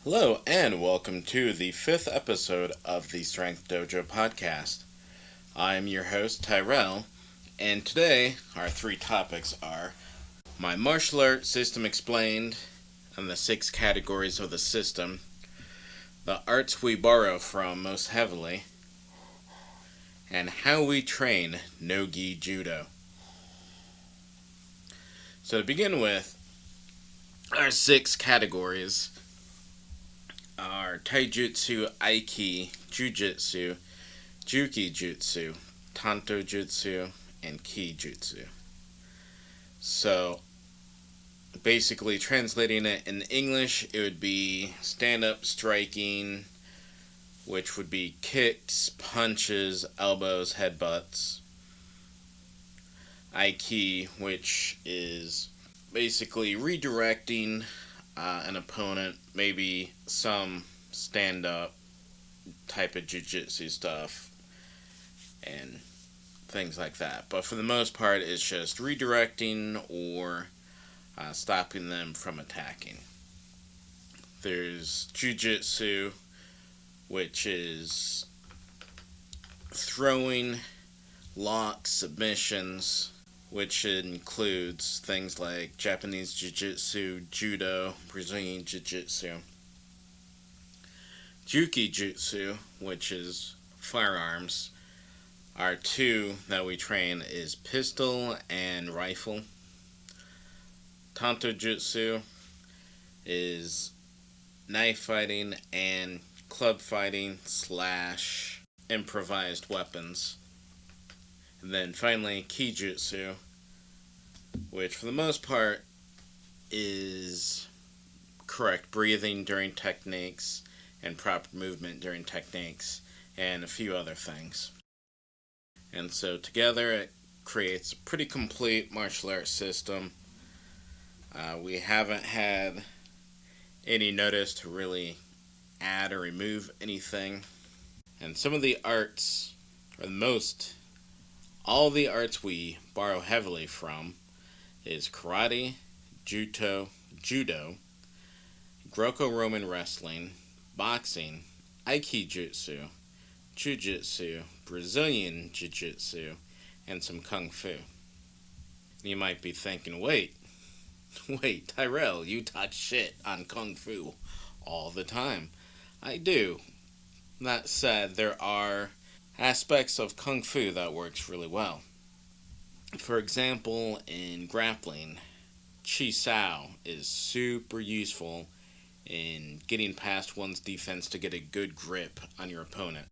Hello, and welcome to the fifth episode of the Strength Dojo podcast. I am your host, Tyrell, and today our three topics are my martial art system explained, and the 6 categories of the system, the arts we borrow from most heavily, and how we train no-gi judo. So to begin with, our 6 categories are taijutsu, aiki, jujitsu, juki jutsu, tanto jutsu, and ki jutsu. So basically translating it in English, it would be stand-up striking, which would be kicks, punches, elbows, headbutts. Aiki, which is basically redirecting an opponent, maybe some stand-up type of jiu-jitsu stuff and things like that. But for the most part, it's just redirecting or stopping them from attacking. There's jiu-jitsu, which is throwing, locks, submissions, which includes things like Japanese jiu-jitsu, judo, Brazilian jiu-jitsu. Juki jutsu, which is firearms. Our 2 that we train is pistol and rifle. Tanto jutsu is knife fighting and club fighting / improvised weapons. And then finally, ki jutsu, which for the most part is correct breathing during techniques and proper movement during techniques and a few other things. And so together it creates a pretty complete martial arts system. We haven't had any notice to really add or remove anything. And some of the arts, or all the arts we borrow heavily from is karate, judo, Greco-Roman wrestling, boxing, aikijutsu, jiu-jitsu, Brazilian jiu-jitsu, and some kung fu. You might be thinking, wait, Tyrell, you talk shit on kung fu all the time. I do. That said, there are aspects of kung fu that works really well. For example, in grappling, chi sao is super useful in getting past one's defense to get a good grip on your opponent.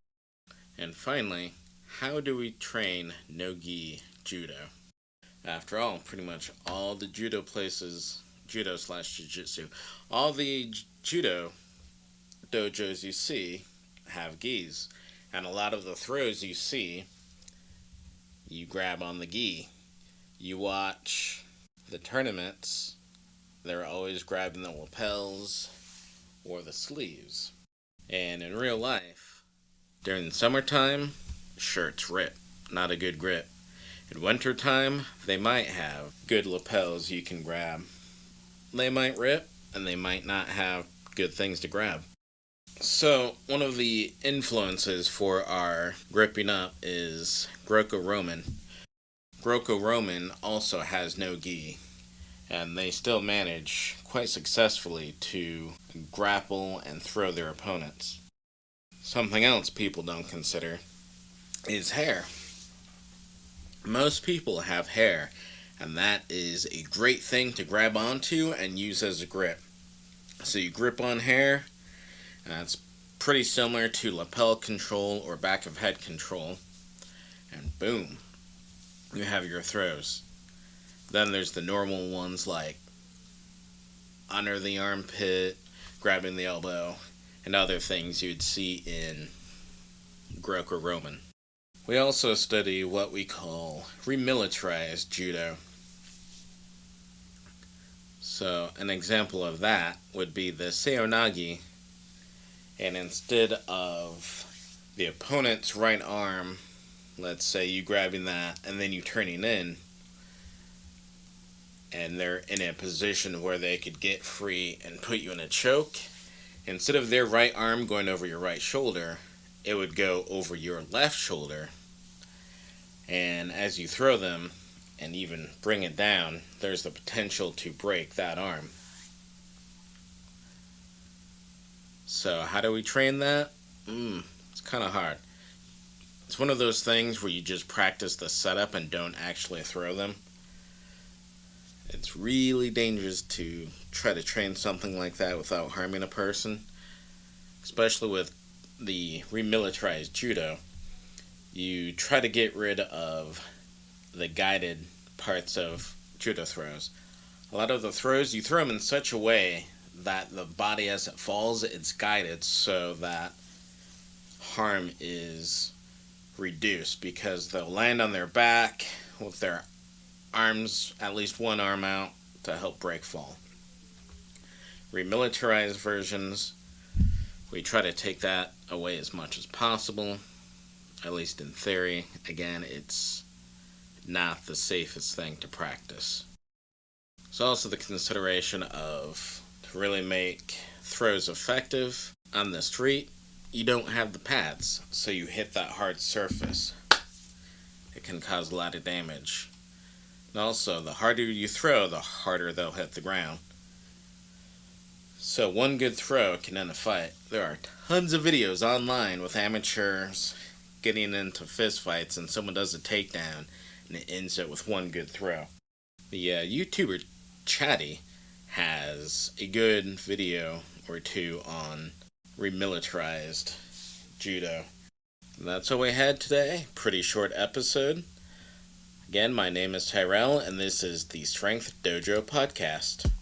And finally, how do we train no-gi judo? After all, pretty much all the judo / jiu-jitsu, all the judo dojos you see have gis. And a lot of the throws you see, you grab on the gi. You watch the tournaments, they're always grabbing the lapels or the sleeves. And in real life, during the summertime, shirts rip, not a good grip. In wintertime, they might have good lapels you can grab. They might rip, and they might not have good things to grab. So, one of the influences for our gripping up is Greco-Roman. Greco-Roman also has no gi, and they still manage quite successfully to grapple and throw their opponents. Something else people don't consider is hair. Most people have hair, and that is a great thing to grab onto and use as a grip. So you grip on hair. It's pretty similar to lapel control or back of head control. And boom, you have your throws. Then there's the normal ones like under the armpit, grabbing the elbow, and other things you'd see in Greco-Roman. We also study what we call Remilitarized judo. So an example of that would be the seonagi. And instead of the opponent's right arm, let's say you grabbing that and then you turning in, and they're in a position where they could get free and put you in a choke, Instead of their right arm going over your right shoulder, it would go over your left shoulder. And as you throw them and even bring it down, there's the potential to break that arm. So how do we train that? It's kind of hard. It's one of those things where you just practice the setup and don't actually throw them. It's really dangerous to try to train something like that without harming a person, especially with the Remilitarized judo. You try to get rid of the guided parts of judo throws. A lot of the throws, you throw them in such a way that the body as it falls, it's guided so that harm is reduced, because they'll land on their back with their arms, at least one arm out, to help break fall. Remilitarized versions, we try to take that away as much as possible, at least in theory. Again, it's not the safest thing to practice. There's also the consideration of, to really make throws effective on the street, you don't have the pads, so you hit that hard surface. It can cause a lot of damage. And also, the harder you throw, the harder they'll hit the ground. So one good throw can end a fight. There are tons of videos online with amateurs getting into fist fights, and someone does a takedown and it ends it with one good throw. The YouTuber Chadi has a good video or two on Remilitarized judo. And that's all we had today. Pretty short episode. Again, my name is Tyrell, and this is the Strength Dojo podcast.